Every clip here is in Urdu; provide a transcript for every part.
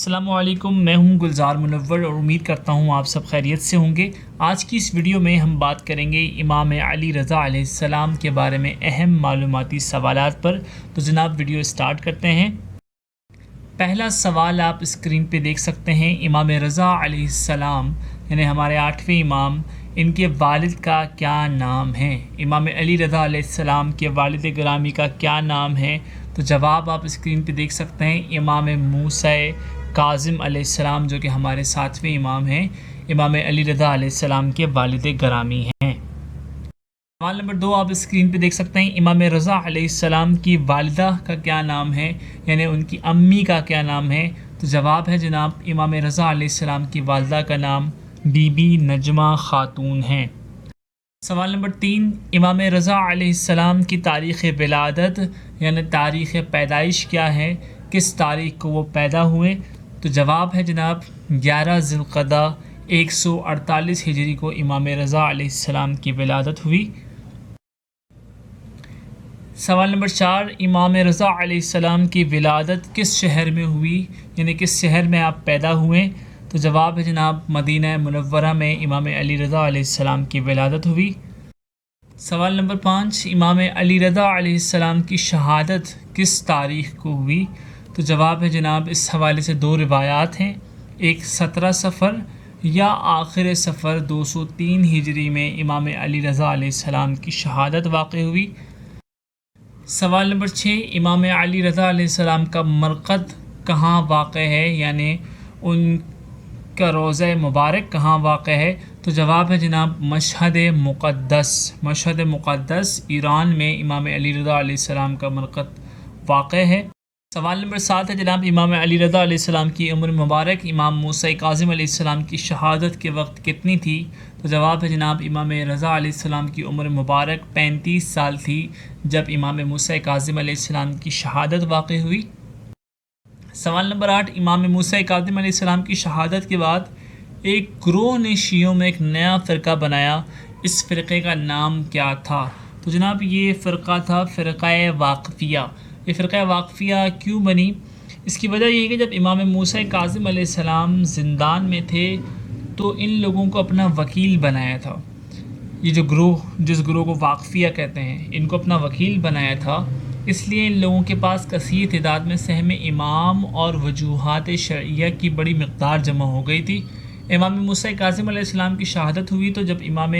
السلام علیکم، میں ہوں گلزار منور اور امید کرتا ہوں آپ سب خیریت سے ہوں گے۔ آج کی اس ویڈیو میں ہم بات کریں گے امام علی رضا علیہ السلام کے بارے میں اہم معلوماتی سوالات پر۔ تو جناب ویڈیو سٹارٹ کرتے ہیں۔ پہلا سوال آپ اسکرین پہ دیکھ سکتے ہیں۔ امام رضا علیہ السلام یعنی ہمارے 8ویں امام، ان کے والد کا کیا نام ہے؟ امام علی رضا علیہ السلام کے والد گرامی کا کیا نام ہے؟ تو جواب آپ اسکرین پہ دیکھ سکتے ہیں، امام موسیٰ کاظم علیہ السلام، جو کہ ہمارے 7ویں امام ہیں، امام علی رضا علیہ السلام کے والد گرامی ہیں۔ سوال نمبر 2 آپ اسکرین پہ دیکھ سکتے ہیں، امام رضا علیہ السلام کی والدہ کا کیا نام ہے، یعنی ان کی امی کا کیا نام ہے؟ تو جواب ہے جناب، امام رضا علیہ السلام کی والدہ کا نام بی بی نجمہ خاتون ہے۔ سوال نمبر 3 امام رضا علیہ السلام کی تاریخ ولادت یعنی تاریخ پیدائش کیا ہے؟ کس تاریخ کو وہ پیدا ہوئے؟ تو جواب ہے جناب 11 ذی القعدہ 148 ہجری کو امام رضا علیہ السلام کی ولادت ہوئی۔ سوال نمبر 4 امام رضا علیہ السلام کی ولادت کس شہر میں ہوئی، یعنی کس شہر میں آپ پیدا ہوئے؟ تو جواب ہے جناب مدینہ منورہ میں امام علی رضا علیہ السلام کی ولادت ہوئی۔ سوال نمبر 5 امام علی رضا علیہ السلام کی شہادت کس تاریخ کو ہوئی؟ تو جواب ہے جناب اس حوالے سے 2 روایات ہیں، ایک 17 صفر یا آخر صفر 203 ہجری میں امام علی رضا علیہ السلام کی شہادت واقع ہوئی۔ سوال نمبر 6 امام علی رضا علیہ السلام کا مرقد کہاں واقع ہے، یعنی ان کا روضہ مبارک کہاں واقع ہے؟ تو جواب ہے جناب مشہد مقدس ایران میں امام علی رضا علیہ السلام کا مرقد واقع ہے۔ سوال نمبر 7 ہے جناب امام علی رضا علیہ السلام کی عمر مبارک امام موسیٰ کاظم علیہ السلام کی شہادت کے وقت کتنی تھی؟ تو جواب ہے جناب امام رضا علیہ السلام کی عمر مبارک 35 سال تھی جب امام موسیٰ کاظم علیہ السلام کی شہادت واقع ہوئی۔ سوال نمبر 8 امام موسیٰ کاظم علیہ السلام کی شہادت کے بعد ایک گروہ نے شیعوں میں ایک نیا فرقہ بنایا، اس فرقے کا نام کیا تھا؟ تو جناب یہ فرقہ تھا فرقہ واقفیہ۔ یہ فرقہ واقفیہ کیوں بنی؟ اس کی وجہ یہ ہے کہ جب امام موسیٰ کاظم علیہ السلام زندان میں تھے تو ان لوگوں کو اپنا وکیل بنایا تھا۔ یہ جو گروہ، جس گروہ کو واقفیہ کہتے ہیں، ان کو اپنا وکیل بنایا تھا، اس لیے ان لوگوں کے پاس کثیر تعداد میں سہم امام اور وجوہات شرعیہ کی بڑی مقدار جمع ہو گئی تھی۔ امام موسیٰ کاظم علیہ السلام کی شہادت ہوئی تو جب امام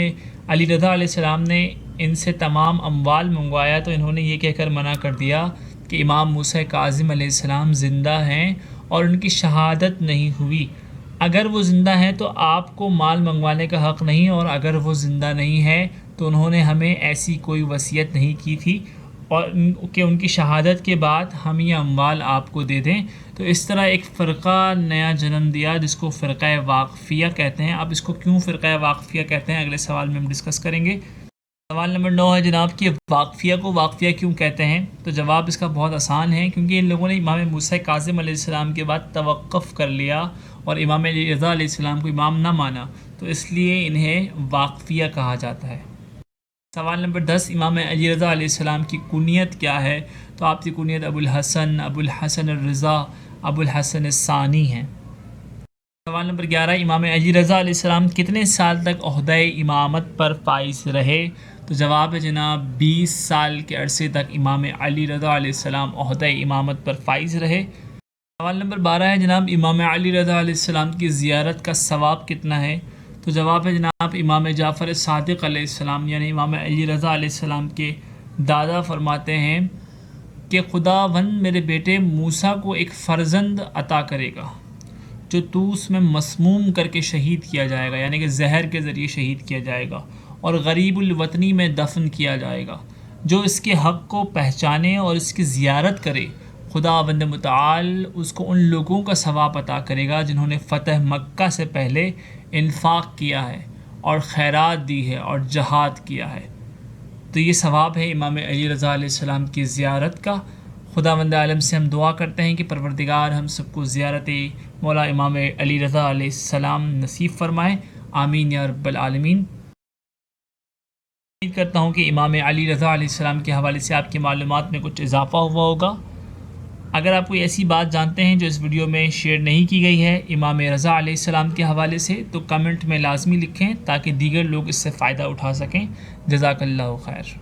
علی رضا علیہ السلام نے ان سے تمام اموال منگوایا تو انہوں نے یہ کہہ کر منع کر دیا کہ امام موسیٰ کاظم علیہ السلام زندہ ہیں اور ان کی شہادت نہیں ہوئی۔ اگر وہ زندہ ہیں تو آپ کو مال منگوانے کا حق نہیں، اور اگر وہ زندہ نہیں ہے تو انہوں نے ہمیں ایسی کوئی وصیت نہیں کی تھی اور کہ ان کی شہادت کے بعد ہم یہ اموال آپ کو دے دیں۔ تو اس طرح ایک فرقہ نیا جنم دیا جس کو فرقہ واقفیہ کہتے ہیں۔ اب اس کو کیوں فرقہ واقفیہ کہتے ہیں اگلے سوال میں ہم ڈسکس کریں گے۔ سوال نمبر 9 ہے جناب کہ واقفیہ کو واقفیہ کیوں کہتے ہیں؟ تو جواب اس کا بہت آسان ہے، کیونکہ ان لوگوں نے امام موسیٰ کاظم علیہ السلام کے بعد توقف کر لیا اور امام علی رضا علیہ السلام کو امام نہ مانا، تو اس لیے انہیں واقفیہ کہا جاتا ہے۔ سوال نمبر 10 امام علی رضا علیہ السلام کی کنیت کیا ہے؟ تو آپ کی کنیت ابو الحسن الرضا، ابو الحسن الثانی ہیں۔ سوال نمبر 11 امام علی رضا علیہ السلام کتنے سال تک عہدہ امامت پر فائز رہے؟ تو جواب ہے جناب 20 سال کے عرصے تک امام علی رضا علیہ السلام عہدہ امامت پر فائز رہے۔ سوال نمبر 12 ہے جناب امام علی رضا علیہ السلام کی زیارت کا ثواب کتنا ہے؟ تو جواب ہے جناب امام جعفر صادق علیہ السلام یعنی امام علی رضا علیہ السلام کے دادا فرماتے ہیں کہ خداوند میرے بیٹے موسیٰ کو ایک فرزند عطا کرے گا جو طوس میں مسموم کر کے شہید کیا جائے گا، یعنی کہ زہر کے ذریعے شہید کیا جائے گا، اور غریب الوطنی میں دفن کیا جائے گا۔ جو اس کے حق کو پہچانے اور اس کی زیارت کرے، خداوند متعال اس کو ان لوگوں کا ثواب عطا کرے گا جنہوں نے فتح مکہ سے پہلے انفاق کیا ہے اور خیرات دی ہے اور جہاد کیا ہے۔ تو یہ ثواب ہے امام علی رضا علیہ السلام کی زیارت کا۔ خداوند عالم سے ہم دعا کرتے ہیں کہ پروردگار ہم سب کو زیارت مولا امام علی رضا علیہ السلام نصیب فرمائے، آمین یا رب العالمین۔ امید کرتا ہوں کہ امام علی رضا علیہ السلام کے حوالے سے آپ کی معلومات میں کچھ اضافہ ہوا ہوگا۔ اگر آپ کوئی ایسی بات جانتے ہیں جو اس ویڈیو میں شیئر نہیں کی گئی ہے امام رضا علیہ السلام کے حوالے سے تو کمنٹ میں لازمی لکھیں تاکہ دیگر لوگ اس سے فائدہ اٹھا سکیں۔ جزاک اللہ خیر۔